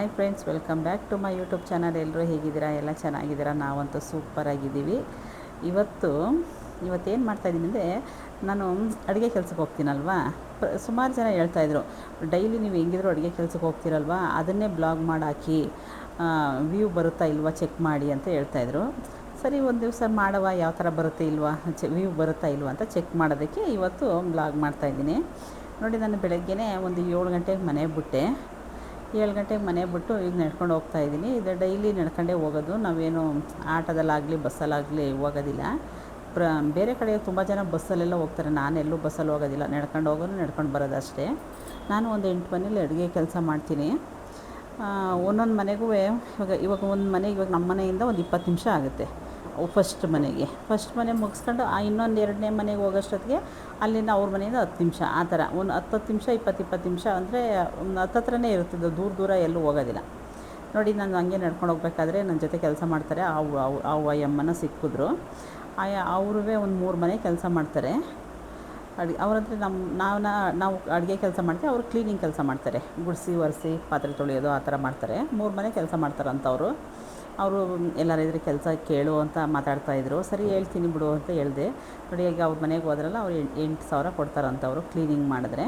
Hi friends, welcome back to my YouTube channel. ಎಲ್ಲರೂ ಹೇಗಿದ್ದೀರಾ? ಎಲ್ಲ ಚೆನ್ನಾಗಿದ್ದೀರಾ? ನಾವಂತೂ ಸೂಪರಾಗಿದ್ದೀವಿ. ಇವತ್ತೇನು ಮಾಡ್ತಾಯಿದ್ದೀನಿ ಅಂದರೆ, ನಾನು ಅಡುಗೆ ಕೆಲಸಕ್ಕೆ ಹೋಗ್ತೀನಲ್ವಾ. ಸುಮಾರು ಜನ ಹೇಳ್ತಾಯಿದ್ರು, ಡೈಲಿ ನೀವು ಹೆಂಗಿದ್ರು ಅಡುಗೆ ಕೆಲಸಕ್ಕೆ ಹೋಗ್ತೀರಲ್ವ, ಅದನ್ನೇ ಬ್ಲಾಗ್ ಮಾಡಿ ಹಾಕಿ, ವ್ಯೂ ಬರುತ್ತಾ ಇಲ್ವಾ ಚೆಕ್ ಮಾಡಿ ಅಂತ ಹೇಳ್ತಾಯಿದ್ರು. ಸರಿ, ಒಂದು ದಿವಸ ಮಾಡವ, ಯಾವ ಥರ ಬರುತ್ತೆ ಇಲ್ವಾ, ವ್ಯೂ ಬರುತ್ತಾ ಇಲ್ವಾ ಅಂತ ಚೆಕ್ ಮಾಡೋದಕ್ಕೆ ಇವತ್ತು ಬ್ಲಾಗ್ ಮಾಡ್ತಾಯಿದ್ದೀನಿ. ನೋಡಿ, ನಾನು ಬೆಳಗ್ಗೆನೇ ಒಂದು 7 ಗಂಟೆಗೆ ಮನೆ ಬಿಟ್ಟೆ. 7 ಗಂಟೆಗೆ ಮನೆ ಬಿಟ್ಟು ಈಗ ನಡ್ಕೊಂಡು ಹೋಗ್ತಾಯಿದ್ದೀನಿ. ಇದು ಡೈಲಿ ನಡ್ಕೊಂಡೇ ಹೋಗೋದು, ನಾವೇನು ಆಟೋದಲ್ಲಾಗಲಿ ಬಸ್ಸಲ್ಲಾಗಲಿ ಹೋಗೋದಿಲ್ಲ. ಬೇರೆ ಕಡೆ ತುಂಬ ಜನ ಬಸ್ಸಲ್ಲೆಲ್ಲ ಹೋಗ್ತಾರೆ, ನಾನೆಲ್ಲೂ ಬಸ್ಸಲ್ಲಿ ಹೋಗೋದಿಲ್ಲ, ನಡ್ಕೊಂಡು ಹೋಗೋದು ನಡ್ಕೊಂಡು ಬರೋದು ಅಷ್ಟೇ. ನಾನು ಒಂದು 8 ಮನೇಲಿ ಅಡುಗೆ ಕೆಲಸ ಮಾಡ್ತೀನಿ. ಒಂದೊಂದು ಮನೆಗೂ ಇವಾಗ ಒಂದು ಮನೆಗೆ, ಇವಾಗ ನಮ್ಮ ಮನೆಯಿಂದ ಒಂದು 20 ನಿಮಿಷ ಆಗುತ್ತೆ ಫಸ್ಟ್ ಮನೆ ಮುಗಿಸ್ಕೊಂಡು ಇನ್ನೊಂದು 2ನೇ ಮನೆಗೆ ಹೋಗೋಷ್ಟೊತ್ತಿಗೆ ಅಲ್ಲಿಂದ ಅವ್ರ ಮನೆಯಿಂದ 10 ನಿಮಿಷ, ಆ ಥರ ಒಂದು 10 ನಿಮಿಷ 20 ನಿಮಿಷ ಅಂದರೆ ಒಂದು ಹತ್ರನೇ ಇರುತ್ತದೆ, ದೂರ ಎಲ್ಲೂ ಹೋಗೋದಿಲ್ಲ. ನೋಡಿ, ನಾನು ಹಂಗೆ ನಡ್ಕೊಂಡು ಹೋಗ್ಬೇಕಾದ್ರೆ ನನ್ನ ಜೊತೆ ಕೆಲಸ ಮಾಡ್ತಾರೆ ಅವು ಅಯ್ಯಮ್ಮನ ಸಿಕ್ಕಿದ್ರು. ಅವ್ರೂ ಒಂದು 3 ಮನೆ ಕೆಲಸ ಮಾಡ್ತಾರೆ. ಅವರಂದರೆ ನಾವು ಅಡುಗೆ ಕೆಲಸ ಮಾಡ್ತೀವಿ, ಅವರು ಕ್ಲೀನಿಂಗ್ ಕೆಲಸ ಮಾಡ್ತಾರೆ, ಗುಡಿಸಿ ಒರೆಸಿ ಪಾತ್ರೆ ತೊಳೆಯೋದು ಆ ಥರ ಮಾಡ್ತಾರೆ. 3 ಮನೆ ಕೆಲಸ ಮಾಡ್ತಾರಂತವರು. ಅವರು ಎಲ್ಲರಿದ್ರೆ ಕೆಲಸ ಕೇಳು ಅಂತ ಮಾತಾಡ್ತಾಯಿದ್ರು. ಸರಿ, ಹೇಳ್ತೀನಿ ಬಿಡು ಅಂತ ಹೇಳಿದೆ. ನೋಡಿ, ಈಗ ಅವ್ರ ಮನೆಗೆ ಹೋದ್ರಲ್ಲ, ಅವ್ರು 8,000 ಕೊಡ್ತಾರಂತವರು ಕ್ಲೀನಿಂಗ್ ಮಾಡಿದ್ರೆ.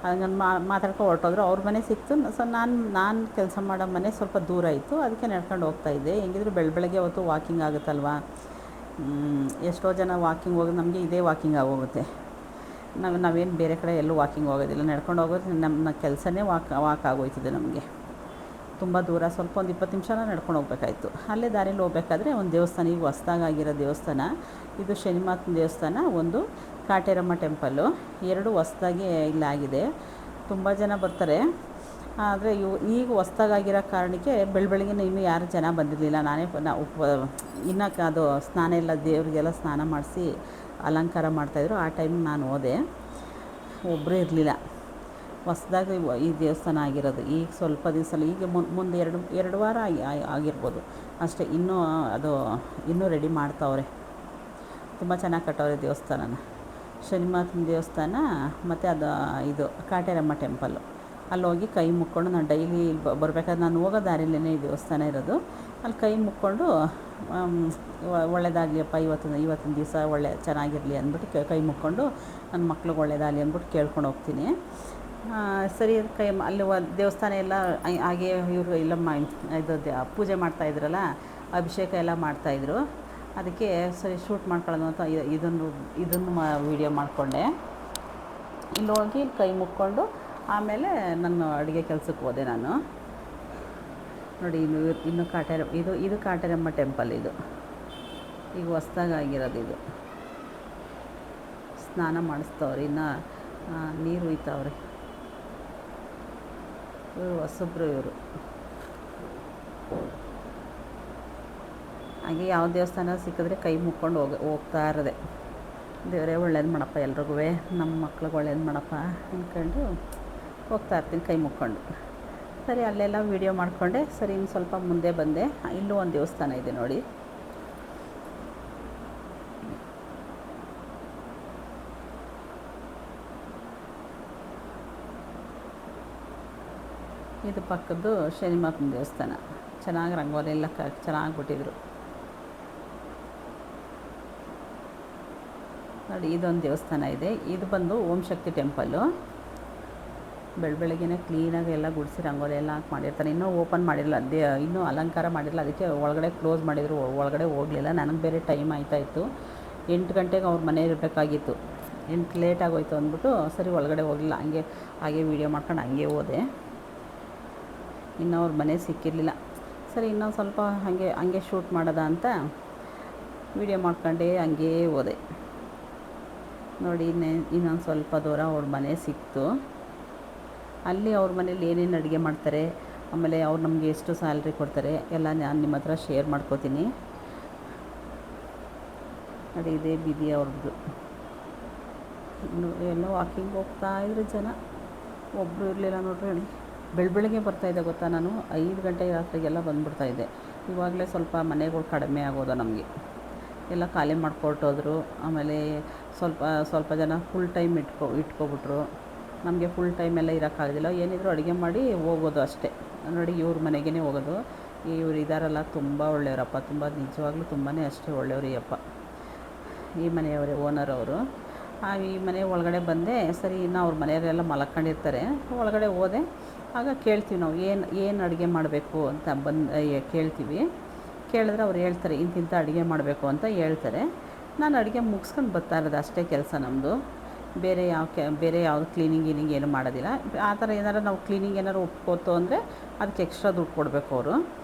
ಹಂಗೆ ಮಾತಾಡ್ಕೊಂಡು ಹೊರಟೋದ್ರು. ಅವ್ರ ಮನೆ ಸಿಕ್ತು. ನಾನು ಕೆಲಸ ಮಾಡೋ ಮನೆ ಸ್ವಲ್ಪ ದೂರ ಇತ್ತು, ಅದಕ್ಕೆ ನಡ್ಕೊಂಡು ಹೋಗ್ತಾಯಿದ್ದೆ. ಹೆಂಗಿದ್ರು ಬೆಳಗ್ಗೆ ಹೊತ್ತು ವಾಕಿಂಗ್ ಆಗುತ್ತಲ್ವ. ಎಷ್ಟೋ ಜನ ವಾಕಿಂಗ್ ಹೋಗೋದು, ನಮಗೆ ಇದೇ ವಾಕಿಂಗ್ ಆಗೋಗುತ್ತೆ. ನಾವೇನು ಬೇರೆ ಕಡೆ ಎಲ್ಲೂ ವಾಕಿಂಗ್ ಹೋಗೋದಿಲ್ಲ, ನಡ್ಕೊಂಡು ಹೋಗೋದು ನಮ್ಮ ಕೆಲಸನೇ ವಾಕ್ ಆಗೋಯ್ತಿದೆ ನಮಗೆ. ತುಂಬ ದೂರ, ಸ್ವಲ್ಪ ಒಂದು 20 ನಿಮಿಷನ ನಡ್ಕೊಂಡು ಹೋಗ್ಬೇಕಾಯ್ತು. ಅಲ್ಲೇ ದಾರಿಯಲ್ಲಿ ಹೋಗ್ಬೇಕಾದ್ರೆ ಒಂದು ದೇವಸ್ಥಾನ, ಈಗ ಹೊಸ್ದಾಗಿರೋ ದೇವಸ್ಥಾನ ಇದು, ಶನಿಮಾತನ ದೇವಸ್ಥಾನ, ಒಂದು ಕಾಟೇರಮ್ಮ ಟೆಂಪಲ್ಲು, 2 ಹೊಸ್ದಾಗಿ ಇಲ್ಲಾಗಿದೆ. ತುಂಬ ಜನ ಬರ್ತಾರೆ. ಆದರೆ ಈಗ ಹೊಸ್ದಾಗಿರೋ ಕಾರಣಕ್ಕೆ ಬೆಳಗ್ಗೆ ಇನ್ನೂ ಯಾರು ಜನ ಬಂದಿರಲಿಲ್ಲ. ನಾನೇ ಇನ್ನೂ ಅದು ಸ್ನಾನ ಎಲ್ಲ, ದೇವರಿಗೆಲ್ಲ ಸ್ನಾನ ಮಾಡಿಸಿ ಅಲಂಕಾರ ಮಾಡ್ತಾಯಿದ್ರು. ಆ ಟೈಮ್ ನಾನು ಹೋದೆ, ಒಬ್ಬರೇ ಇರಲಿಲ್ಲ. ಹೊಸ್ದಾಗಿ ಈ ದೇವಸ್ಥಾನ ಆಗಿರೋದು, ಈಗ ಸ್ವಲ್ಪ ದಿವಸ, ಈಗ ಮುಂದೆ 2 ವಾರ ಆಗಿರ್ಬೋದು ಅಷ್ಟೇ. ಇನ್ನೂ ರೆಡಿ ಮಾಡ್ತಾವ್ರೆ. ತುಂಬ ಚೆನ್ನಾಗಿ ಕಟ್ಟವ್ರೆ ದೇವಸ್ಥಾನನ. ಶನಿಮಾತನ ದೇವಸ್ಥಾನ ಮತ್ತು ಇದು ಕಾಟೇರಮ್ಮ ಟೆಂಪಲ್ಲು. ಅಲ್ಲಿ ಹೋಗಿ ಕೈ ಮುಕ್ಕೊಂಡು, ನಾನು ಡೈಲಿ ಬರಬೇಕಾದ್ರೆ ನಾನು ಹೋಗೋ ದಾರಿಲೇ ಈ ದೇವಸ್ಥಾನ ಇರೋದು. ಅಲ್ಲಿ ಕೈ ಮುಕ್ಕೊಂಡು, ಒಳ್ಳೆಯದಾಗಲಿಯಪ್ಪ, ಇವತ್ತಿನ ದಿವಸ ಚೆನ್ನಾಗಿರಲಿ ಅಂದ್ಬಿಟ್ಟು ಕೈ ಮುಕ್ಕೊಂಡು, ನನ್ನ ಮಕ್ಳಿಗೆ ಒಳ್ಳೆಯದಾಗಲಿ ಅಂದ್ಬಿಟ್ಟು ಕೇಳ್ಕೊಂಡು ಹೋಗ್ತೀನಿ. ಸರಿ, ಅಲ್ಲಿ ದೇವಸ್ಥಾನ ಎಲ್ಲ ಹಾಗೆ ಇವರು ಎಲ್ಲ ಇದು ಪೂಜೆ ಮಾಡ್ತಾಯಿದ್ರಲ್ಲ, ಅಭಿಷೇಕ ಎಲ್ಲ ಮಾಡ್ತಾಯಿದ್ರು. ಅದಕ್ಕೆ ಸರಿ ಶೂಟ್ ಮಾಡ್ಕೊಳ್ಳೋದು ಅಂತ ಇದನ್ನು ವೀಡಿಯೋ ಮಾಡಿಕೊಂಡೆ. ಇಲ್ಲಿ ಹೋಗಿ ಕೈ ಮುಕ್ಕೊಂಡು ಆಮೇಲೆ ನನ್ನ ಅಡುಗೆ ಕೆಲಸಕ್ಕೆ ಹೋದೆ ನಾನು. ನೋಡಿ, ಇನ್ನು ಇದು ಕಾಟೇರಮ್ಮ ಟೆಂಪಲ್. ಇದು ಈಗ ಹೊಸ್ದಾಗಿರೋದು. ಇದು ಸ್ನಾನ ಮಾಡಿಸ್ತವ್ರೆ, ಇನ್ನು ನೀರು ಹುಯ್ತವ್ರೆ. ಇವರು ಹೊಸಬ್ರು. ಇವರು ಹಾಗೆ ಯಾವ ದೇವಸ್ಥಾನ ಸಿಕ್ಕಿದ್ರೆ ಕೈ ಮುಕ್ಕೊಂಡು ಹೋಗ್ತಾ ಇರೋದೆ. ದೇವರೇ ಒಳ್ಳೇದು ಮಾಡಪ್ಪ ಎಲ್ರಿಗೂ, ನಮ್ಮ ಮಕ್ಳಿಗೆ ಒಳ್ಳೇದು ಮಾಡಪ್ಪ ಅಂದ್ಕೊಂಡು ಹೋಗ್ತಾ ಇರ್ತೀನಿ ಕೈ ಮುಕ್ಕೊಂಡು. ಸರಿ, ಅಲ್ಲೆಲ್ಲ ವೀಡಿಯೋ ಮಾಡಿಕೊಂಡೆ. ಸರಿ, ಇನ್ನು ಸ್ವಲ್ಪ ಮುಂದೆ ಬಂದೆ. ಇಲ್ಲೂ ಒಂದು ದೇವಸ್ಥಾನ ಇದೆ ನೋಡಿ. ಇದು ಪಕ್ಕದ್ದು ಶನಿಮಾತನ ದೇವಸ್ಥಾನ. ಚೆನ್ನಾಗಿ ರಂಗೋಲಿ ಎಲ್ಲ ಚೆನ್ನಾಗಿ ಬಿಟ್ಟಿದ್ರು ನೋಡಿ. ಇದೊಂದು ದೇವಸ್ಥಾನ ಇದೆ. ಇದು ಬಂದು ಓಂ ಶಕ್ತಿ ಟೆಂಪಲ್ಲು. ಬೆಳಗ್ಗೆನೇ ಕ್ಲೀನಾಗಿ ಎಲ್ಲ ಗುಡಿಸಿ ರಂಗೋಲಿ ಎಲ್ಲ ಹಾಕಿ ಮಾಡಿರ್ತಾರೆ. ಇನ್ನೂ ಓಪನ್ ಮಾಡಿರಲಿಲ್ಲ, ಇನ್ನೂ ಅಲಂಕಾರ ಮಾಡಿರಲಿಲ್ಲ. ಅದಕ್ಕೆ ಒಳಗಡೆ ಕ್ಲೋಸ್ ಮಾಡಿದರು, ಒಳಗಡೆ ಹೋಗಲಿಲ್ಲ. ನನಗೆ ಬೇರೆ ಟೈಮ್ ಆಯ್ತಾಯಿತ್ತು. 8 ಗಂಟೆಗೆ ಅವ್ರ ಮನೆ ಇರಬೇಕಾಗಿತ್ತು. 8 ಲೇಟ್ ಆಗೋಯ್ತು ಅಂದ್ಬಿಟ್ಟು ಸರಿ ಒಳಗಡೆ ಹೋಗಲಿಲ್ಲ. ಹಾಗೆ ವೀಡಿಯೋ ಮಾಡ್ಕೊಂಡು ಹಂಗೆ ಹೋದೆ. ಇನ್ನೂ ಅವ್ರ ಮನೆ ಸಿಕ್ಕಿರಲಿಲ್ಲ. ಸರಿ, ಇನ್ನೊಂದು ಸ್ವಲ್ಪ ಹಂಗೆ ಶೂಟ್ ಮಾಡೋದ ಅಂತ ವೀಡಿಯೋ ಮಾಡ್ಕೊಂಡೇ ಹಂಗೇ ಹೋದೆ. ನೋಡಿ, ಇನ್ನೊಂದು ಸ್ವಲ್ಪ ದೂರ ಅವ್ರ ಮನೆ ಸಿಕ್ತು. ಅಲ್ಲಿ ಅವ್ರ ಮನೇಲಿ ಏನೇನು ಅಡುಗೆ ಮಾಡ್ತಾರೆ, ಆಮೇಲೆ ಅವ್ರು ನಮಗೆ ಎಷ್ಟು ಸ್ಯಾಲ್ರಿ ಕೊಡ್ತಾರೆ ಎಲ್ಲ ನಾನು ನಿಮ್ಮ ಹತ್ರ ಶೇರ್ ಮಾಡ್ಕೋತೀನಿ. ನೋಡಿ, ಇದೇ ಬೀದಿ ಅವ್ರದ್ದು. ಎಲ್ಲ ವಾಕಿಂಗ್ ಹೋಗ್ತಾಯಿದ್ರು ಜನ, ಒಬ್ಬರು ಇರಲಿಲ್ಲ ನೋಡ್ರಿ. ಬೆಳಗ್ಗೆ ಬರ್ತಾಯಿದ್ದೆ ಗೊತ್ತಾ, ನಾನು 5 ಗಂಟೆ ರಾತ್ರಿಗೆಲ್ಲ ಬಂದುಬಿಡ್ತಾಯಿದ್ದೆ. ಇವಾಗಲೇ ಸ್ವಲ್ಪ ಮನೆಗಳು ಕಡಿಮೆ ಆಗೋದು ನಮಗೆ, ಎಲ್ಲ ಖಾಲಿ ಮಾಡ್ಕೊಟ್ಟೋದ್ರು. ಆಮೇಲೆ ಸ್ವಲ್ಪ ಜನ ಫುಲ್ ಟೈಮ್ ಇಟ್ಕೊಬಿಟ್ರು. ನಮಗೆ ಫುಲ್ ಟೈಮ್ ಎಲ್ಲ ಇರೋಕ್ಕಾಗೋದಿಲ್ಲ, ಏನಿದ್ರು ಅಡುಗೆ ಮಾಡಿ ಹೋಗೋದು ಅಷ್ಟೇ. ನೋಡಿ ಇವ್ರ ಮನೆಗೇ ಹೋಗೋದು. ಇವ್ರು ಇದ್ದಾರಲ್ಲ ತುಂಬ ಒಳ್ಳೆಯವರಪ್ಪ, ತುಂಬ ನಿಜವಾಗ್ಲೂ ತುಂಬಾ ಅಷ್ಟೇ ಒಳ್ಳೆಯವರು ಈ ಅಪ್ಪ. ಈ ಮನೆಯವರೇ ಓನರ್ ಅವರು. ಈ ಮನೆ ಒಳಗಡೆ ಬಂದೆ, ಸರಿ ಇನ್ನು ಅವ್ರ ಮನೆಯವರೆಲ್ಲ ಮಲ್ಕೊಂಡಿರ್ತಾರೆ. ಒಳಗಡೆ ಹೋದೆ, ಆಗ ಕೇಳ್ತೀವಿ ನಾವು ಏನು ಅಡುಗೆ ಮಾಡಬೇಕು ಅಂತ ಕೇಳ್ತೀವಿ. ಕೇಳಿದ್ರೆ ಅವ್ರು ಹೇಳ್ತಾರೆ ಇಂತಿಂಥ ಅಡುಗೆ ಮಾಡಬೇಕು ಅಂತ ಹೇಳ್ತಾರೆ. ನಾನು ಅಡುಗೆ ಮುಗಿಸ್ಕೊಂಡು ಬರ್ತಾ ಇರೋದು ಅಷ್ಟೇ ಕೆಲಸ ನಮ್ಮದು. ಬೇರೆ ಯಾವುದು ಕ್ಲೀನಿಂಗ್ ಏನು ಮಾಡೋದಿಲ್ಲ. ಆ ಥರ ಏನಾರು ನಾವು ಕ್ಲೀನಿಂಗ್ ಏನಾರು ಒಪ್ಕೋತು ಅಂದರೆ ಅದಕ್ಕೆ ಎಕ್ಸ್ಟ್ರಾ ದುಡ್ಡು ಕೊಡಬೇಕು ಅವರು.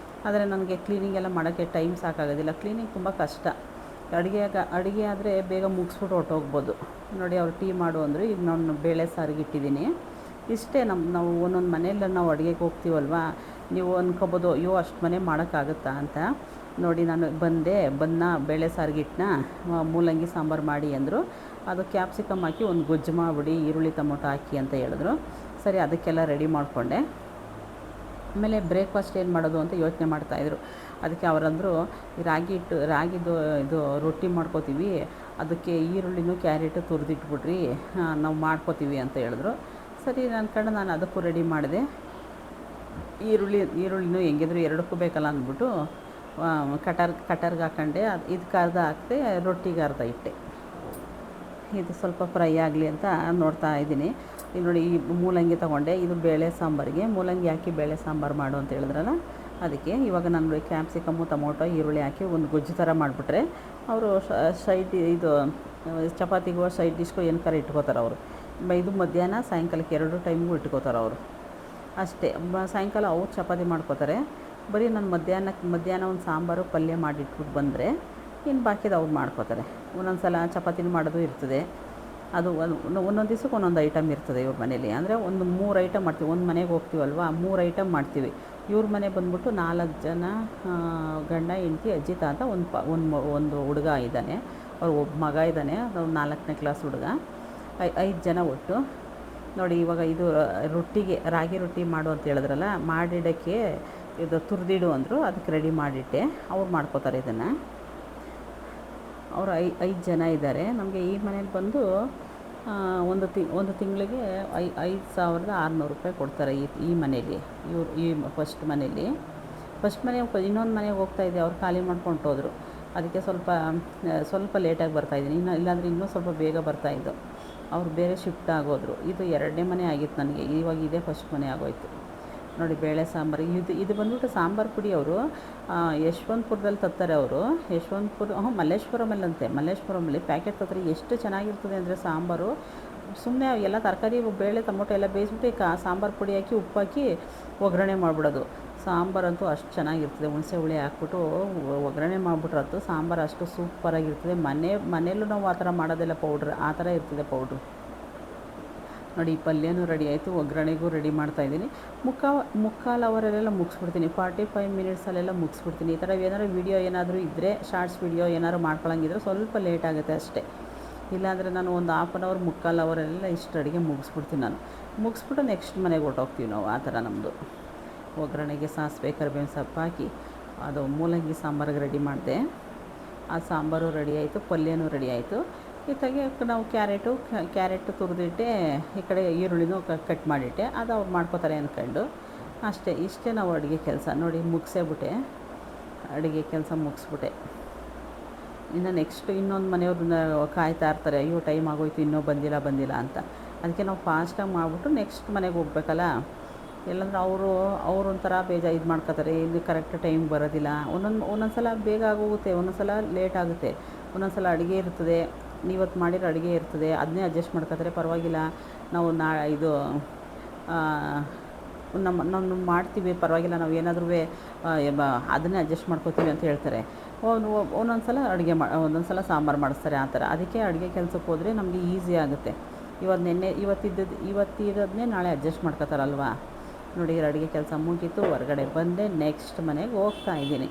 ಆದರೆ ನನಗೆ ಕ್ಲೀನಿಂಗ್ ಎಲ್ಲ ಮಾಡೋಕ್ಕೆ ಟೈಮ್ ಸಾಕಾಗೋದಿಲ್ಲ. ಕ್ಲೀನಿಂಗ್ ತುಂಬ ಕಷ್ಟ. ಅಡುಗೆ ಆದರೆ ಬೇಗ ಮುಗಿಸ್ಬಿಟ್ಟು ಹೊರ್ಟೋಗ್ಬೋದು. ನೋಡಿ ಅವ್ರು ಟೀ ಮಾಡು ಅಂದರು. ಈಗ ನಾನು ಬೇಳೆ ಸಾರಿಗೆ ಇಟ್ಟಿದ್ದೀನಿ. ಇಷ್ಟೇ. ನಾವು ಒಂದೊಂದು ಮನೆಯಲ್ಲಿ ನಾವು ಅಡುಗೆಗೆ ಹೋಗ್ತೀವಲ್ವ, ನೀವು ಅಂದ್ಕೊಬೋದು ಅಯ್ಯೋ ಅಷ್ಟು ಮನೆ ಮಾಡೋಕ್ಕಾಗುತ್ತಾ ಅಂತ. ನೋಡಿ ನಾನು ಬೇಳೆ ಸಾರಿಗೆ ಇಟ್ಟನ, ಮೂಲಂಗಿ ಸಾಂಬಾರು ಮಾಡಿ ಅಂದರು. ಅದು ಕ್ಯಾಪ್ಸಿಕಮ್ ಹಾಕಿ ಒಂದು ಗೊಜ್ಜು ಮಾಡಿಬಿಡಿ, ಈರುಳ್ಳಿ ಟೊಮೊಟೊ ಹಾಕಿ ಅಂತ ಹೇಳಿದ್ರು. ಸರಿ ಅದಕ್ಕೆಲ್ಲ ರೆಡಿ ಮಾಡಿಕೊಂಡೆ. ಆಮೇಲೆ ಬ್ರೇಕ್ಫಾಸ್ಟ್ ಏನು ಮಾಡೋದು ಅಂತ ಯೋಚನೆ ಮಾಡ್ತಾಯಿದ್ರು. ಅದಕ್ಕೆ ಅವರಂದರು ರಾಗಿದು ಇದು ರೊಟ್ಟಿ ಮಾಡ್ಕೋತೀವಿ, ಅದಕ್ಕೆ ಈರುಳ್ಳಿನೂ ಕ್ಯಾರೆಟು ತುರಿದಿಟ್ಬಿಡ್ರಿ, ನಾವು ಮಾಡ್ಕೋತೀವಿ ಅಂತ ಹೇಳಿದ್ರು. ಸರಿ ಅಂದ್ಕೊಂಡು ನಾನು ಅದಕ್ಕೂ ರೆಡಿ ಮಾಡಿದೆ. ಈರುಳ್ಳಿನೂ ಹೆಂಗಿದ್ರು ಎರಡಕ್ಕೂ ಬೇಕಲ್ಲ ಅಂದ್ಬಿಟ್ಟು ಕಟರ್ಗೆ ಹಾಕೊಂಡೆ. ಇದಕ್ಕೆ ಅರ್ಧ ಹಾಕಿದೆ, ರೊಟ್ಟಿಗೆ ಅರ್ಧ ಇಟ್ಟೆ. ಇದು ಸ್ವಲ್ಪ ಫ್ರೈ ಆಗಲಿ ಅಂತ ನೋಡ್ತಾ ಇದ್ದೀನಿ. ಈಗ ನೋಡಿ ಈ ಮೂಲಂಗಿ ತೊಗೊಂಡೆ, ಇದು ಬೇಳೆ ಸಾಂಬಾರಿಗೆ ಮೂಲಂಗಿ ಹಾಕಿ ಬೇಳೆ ಸಾಂಬಾರು ಮಾಡು ಅಂತ ಹೇಳಿದ್ರಲ್ಲ, ಅದಕ್ಕೆ ಇವಾಗ ನಾನು ಕ್ಯಾಪ್ಸಿಕಮ್ಮು ಟೊಮೊಟೊ ಈರುಳ್ಳಿ ಹಾಕಿ ಒಂದು ಗೊಜ್ಜು ಥರ ಮಾಡಿಬಿಟ್ರೆ ಅವರು ಇದು ಚಪಾತಿಗೋ ಸೈಡ್ ಡಿಶ್ಗೋ ಏನಕ್ಕಾರ ಇಟ್ಕೋತಾರೆ ಅವರು. ಇದು ಮಧ್ಯಾಹ್ನ ಸಾಯಂಕಾಲಕ್ಕೆ 2 ಟೈಮ್ಗೂ ಇಟ್ಕೋತಾರೆ ಅವರು ಅಷ್ಟೇ. ಸಾಯಂಕಾಲ ಅವ್ರು ಚಪಾತಿ ಮಾಡ್ಕೋತಾರೆ. ಬರೀ ನಾನು ಮಧ್ಯಾಹ್ನ ಒಂದು ಸಾಂಬಾರು ಪಲ್ಯ ಮಾಡಿಟ್ಬಿಟ್ಟು ಬಂದರೆ ಇನ್ನು ಬಾಕಿದು ಅವ್ರು ಮಾಡ್ಕೋತಾರೆ. ಒಂದೊಂದು ಸಲ ಚಪಾತಿನೂ ಮಾಡೋದು ಇರ್ತದೆ. ಅದು ಒಂದೊಂದು ದಿವ್ಸಕ್ಕೆ ಒಂದೊಂದು ಐಟಮ್ ಇರ್ತದೆ ಇವ್ರ ಮನೇಲಿ. ಅಂದರೆ ಒಂದು 3 ಐಟಮ್ ಮಾಡ್ತೀವಿ. ಒಂದು ಮನೆಗೆ ಹೋಗ್ತೀವಲ್ವ, 3 ಐಟಮ್ ಮಾಡ್ತೀವಿ. ಇವ್ರ ಮನೆ ಬಂದ್ಬಿಟ್ಟು 4 ಜನ, ಗಂಡ ಹೆಂಡತಿ ಅಜ್ಜಿ ತಾತ, ಒಂದು ಹುಡುಗ ಇದ್ದಾನೆ, ಅವ್ರು ಒಬ್ಬ ಮಗ ಇದ್ದಾನೆ, ಅದು 4ನೇ ಕ್ಲಾಸ್ ಹುಡುಗ. 5 ಜನ ಒಟ್ಟು. ನೋಡಿ ಇವಾಗ ಇದು ರೊಟ್ಟಿಗೆ ರಾಗಿ ರೊಟ್ಟಿ ಮಾಡು ಅಂತ ಹೇಳಿದ್ರಲ್ಲ, ಮಾಡಿಡೋಕ್ಕೆ ಇದು ತುರಿದಿಡು ಅಂದರು. ಅದಕ್ಕೆ ರೆಡಿ ಮಾಡಿಟ್ಟೆ. ಅವ್ರು ಮಾಡ್ಕೋತಾರೆ ಇದನ್ನು. ಅವರು 5 ಜನ ಇದ್ದಾರೆ. ನಮಗೆ ಈ ಮನೇಲಿ ಬಂದು ಒಂದು ತಿಂಗಳಿಗೆ 5,600 ರೂಪಾಯಿ ಕೊಡ್ತಾರೆ ಈ ಮನೇಲಿ. ಈ ಫಸ್ಟ್ ಮನೇಲಿ ಇನ್ನೊಂದು ಮನೆಗೆ ಹೋಗ್ತಾಯಿದ್ದೆ, ಅವ್ರು ಖಾಲಿ ಮಾಡ್ಕೊಂಡು ಹೋದರು. ಅದಕ್ಕೆ ಸ್ವಲ್ಪ ಲೇಟಾಗಿ ಬರ್ತಾಯಿದ್ದೀನಿ. ಇಲ್ಲಾಂದರೆ ಇನ್ನೂ ಸ್ವಲ್ಪ ಬೇಗ ಬರ್ತಾಯಿದ್ದು. ಅವ್ರು ಬೇರೆ ಶಿಫ್ಟ್ ಆಗೋದ್ರು. ಇದು 2ನೇ ಮನೆ ಆಗಿತ್ತು ನನಗೆ. ಇವಾಗ ಇದೇ ಫಸ್ಟ್ ಮನೆ ಆಗೋಯ್ತು. ನೋಡಿ ಬೇಳೆ ಸಾಂಬಾರು ಇದು ಬಂದ್ಬಿಟ್ಟು ಸಾಂಬಾರು ಪುಡಿ ಅವರು ಯಶವಂತಪುರದಲ್ಲಿ ತರ್ತಾರೆ ಅವರು. ಮಲ್ಲೇಶ್ವರಮಲ್ಲಿ ಪ್ಯಾಕೆಟ್ ತರ್ತಾರೆ. ಎಷ್ಟು ಚೆನ್ನಾಗಿರ್ತದೆ ಅಂದರೆ ಸಾಂಬಾರು. ಸುಮ್ಮನೆ ಎಲ್ಲ ತರಕಾರಿ ಬೇಳೆ ಟೊಮೊಟೊ ಎಲ್ಲ ಬೇಯಿಸ್ಬಿಟ್ಟು ಸಾಂಬಾರು ಪುಡಿ ಹಾಕಿ ಉಪ್ಪು ಹಾಕಿ ಒಗ್ಗರಣೆ ಮಾಡಿಬಿಡೋದು. ಸಾಂಬಾರಂತೂ ಅಷ್ಟು ಚೆನ್ನಾಗಿರ್ತದೆ. ಹುಣಸೆ ಹುಳಿ ಹಾಕ್ಬಿಟ್ಟು ಒಗ್ಗರಣೆ ಮಾಡಿಬಿಟ್ರದ್ದು ಸಾಂಬಾರು ಅಷ್ಟು ಸೂಪರಾಗಿರ್ತದೆ. ಮನೆಯಲ್ಲೂ ನಾವು ಆ ಥರ ಮಾಡೋದೆಲ್ಲ ಪೌಡ್ರ್, ಆ ಥರ ಇರ್ತದೆ ಪೌಡ್ರು. ನೋಡಿ ಪಲ್ಯನೂ ರೆಡಿ ಆಯಿತು, ಒಗ್ಗರಣೆಗೂ ರೆಡಿ ಮಾಡ್ತಾಯಿದ್ದೀನಿ. ಮುಕ್ಕಾಲು ಅವರಲ್ಲೆಲ್ಲ ಮುಗಿಸ್ಬಿಡ್ತೀನಿ. 45 ಮಿನಿಟ್ಸಲ್ಲೆಲ್ಲ ಮುಗಿಸ್ಬಿಡ್ತೀನಿ. ಈ ಥರ ಏನಾದ್ರು ವೀಡಿಯೋ ಏನಾದರೂ ಇದ್ದರೆ, ಶಾರ್ಟ್ಸ್ ವೀಡಿಯೋ ಏನಾದ್ರು ಮಾಡ್ಕೊಳ್ಳೋಂಗಿದ್ರೆ ಸ್ವಲ್ಪ ಲೇಟ್ ಆಗುತ್ತೆ ಅಷ್ಟೇ. ಇಲ್ಲಾಂದರೆ ನಾನು ಒಂದು 1/2 ಅವರ್ ಮುಕ್ಕಾಲು ಅವರಲ್ಲೆಲ್ಲ ಇಷ್ಟು ಅಡುಗೆ ಮುಗಿಸ್ಬಿಡ್ತೀನಿ. ಮುಗಿಸ್ಬಿಟ್ಟು ನೆಕ್ಸ್ಟ್ ಮನೆಗೆ ಹೊರ್ಟೋಗ್ತೀವಿ ನಾವು. ಆ ಥರ ನಮ್ಮದು. ಒಗ್ಗರಣೆಗೆ ಸಾಸಿವೆ ಕರಿಬೇವಿನ ಸೊಪ್ಪು ಹಾಕಿ ಅದು ಮೂಲಂಗಿ ಸಾಂಬಾರಿಗೆ ರೆಡಿ ಮಾಡಿದೆ. ಆ ಸಾಂಬಾರು ರೆಡಿ ಆಯಿತು, ಪಲ್ಯನೂ ರೆಡಿ ಆಯಿತು. ಇತ್ತಾಗೆ ನಾವು ಕ್ಯಾರೆಟು ತುರಿದಿಟ್ಟೆ, ಈ ಕಡೆ ಈರುಳ್ಳಿನೂ ಕಟ್ ಮಾಡಿಟ್ಟೆ. ಅದು ಅವ್ರು ಮಾಡ್ಕೋತಾರೆ ಅಂದ್ಕೊಂಡು ಇಷ್ಟೇ ನಾವು ಅಡುಗೆ ಕೆಲಸ. ನೋಡಿ ಮುಗಿಸೇಬಿಟ್ಟೆ, ಅಡುಗೆ ಕೆಲಸ ಮುಗಿಸ್ಬಿಟ್ಟೆ. ಇನ್ನು ನೆಕ್ಸ್ಟ್ ಇನ್ನೊಂದು ಮನೆಯವ್ರನ್ನ ಕಾಯ್ತಾ ಇರ್ತಾರೆ, ಅಯ್ಯೋ ಟೈಮ್ ಆಗೋಯ್ತು ಇನ್ನೂ ಬಂದಿಲ್ಲ ಅಂತ. ಅದಕ್ಕೆ ನಾವು ಫಾಸ್ಟಾಗಿ ಮಾಡಿಬಿಟ್ಟು ನೆಕ್ಸ್ಟ್ ಮನೆಗೆ ಹೋಗ್ಬೇಕಲ್ಲ. ಇಲ್ಲಾಂದ್ರೆ ಒಂಥರ ಇದು ಮಾಡ್ಕೋತಾರೆ, ಇಲ್ಲಿ ಕರೆಕ್ಟ್ ಟೈಮ್ ಬರೋದಿಲ್ಲ. ಒಂದೊಂದು ಸಲ ಬೇಗ ಆಗೋಗುತ್ತೆ, ಒಂದೊಂದು ಸಲ ಲೇಟ್ ಆಗುತ್ತೆ. ಒಂದೊಂದು ಸಲ ಅಡುಗೆ ಇರ್ತದೆ, ಇವತ್ತು ಮಾಡಿರೋ ಅಡುಗೆ ಇರ್ತದೆ, ಅದನ್ನೇ ಅಡ್ಜಸ್ಟ್ ಮಾಡ್ಕೋತಾರೆ. ಪರವಾಗಿಲ್ಲ, ನಾವು ನಮ್ಮ ಮಾಡ್ತೀವಿ, ಪರವಾಗಿಲ್ಲ, ನಾವು ಏನಾದರೂ ಅದನ್ನೇ ಅಡ್ಜಸ್ಟ್ ಮಾಡ್ಕೋತೀವಿ ಅಂತ ಹೇಳ್ತಾರೆ. ಒಂದೊಂದು ಸಲ ಸಾಂಬಾರು ಮಾಡಿಸ್ತಾರೆ ಆ ಥರ. ಅದಕ್ಕೆ ಅಡುಗೆ ಕೆಲಸಕ್ಕೆ ಹೋದರೆ ನಮಗೆ ಈಸಿ ಆಗುತ್ತೆ. ಇವತ್ತಿರೋದನ್ನೇ ನಾಳೆ ಅಡ್ಜಸ್ಟ್ ಮಾಡ್ಕೋತಾರಲ್ವ. ನೋಡಿ ಅಡುಗೆ ಕೆಲಸ ಮುಗೀತು, ಹೊರಗಡೆ ಬಂದೆ, ನೆಕ್ಸ್ಟ್ ಮನೆಗೆ ಹೋಗ್ತಾ ಇದ್ದೀನಿ.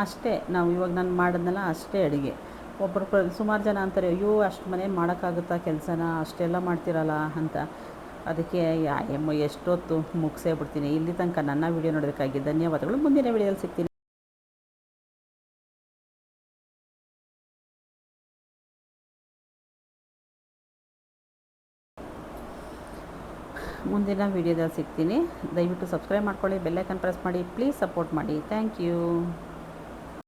ಅಷ್ಟೇ. ನಾವು ಇವಾಗ ನಾನು ಮಾಡಿದ್ನಲ್ಲ ಅಷ್ಟೇ ಅಡುಗೆ. ಸುಮಾರು ಜನ ಅಂತಾರೆ, ಅಯ್ಯೋ ಅಷ್ಟು ಮನೆ ಮಾಡೋಕ್ಕಾಗುತ್ತಾ ಕೆಲಸನ, ಅಷ್ಟೆಲ್ಲ ಮಾಡ್ತಿರಲ್ಲ ಅಂತ. ಅದಕ್ಕೆ ಎಷ್ಟೊತ್ತು ಮುಗಿಸೇ ಬಿಡ್ತೀನಿ. ಇಲ್ಲಿ ತನಕ ನನ್ನ ವೀಡಿಯೋ ನೋಡೋದಕ್ಕಾಗಿ ಧನ್ಯವಾದಗಳು. ಮುಂದಿನ ವೀಡಿಯೋದಲ್ಲಿ ಸಿಗ್ತೀನಿ. ಮುಂದಿನ ವೀಡಿಯೋದಲ್ಲಿ ಸಿಗ್ತೀನಿ. ದಯವಿಟ್ಟು ಸಬ್ಸ್ಕ್ರೈಬ್ ಮಾಡ್ಕೊಳ್ಳಿ, ಬೆಲ್ಲೈಕನ್ ಪ್ರೆಸ್ ಮಾಡಿ, ಪ್ಲೀಸ್ ಸಪೋರ್ಟ್ ಮಾಡಿ. Thank you.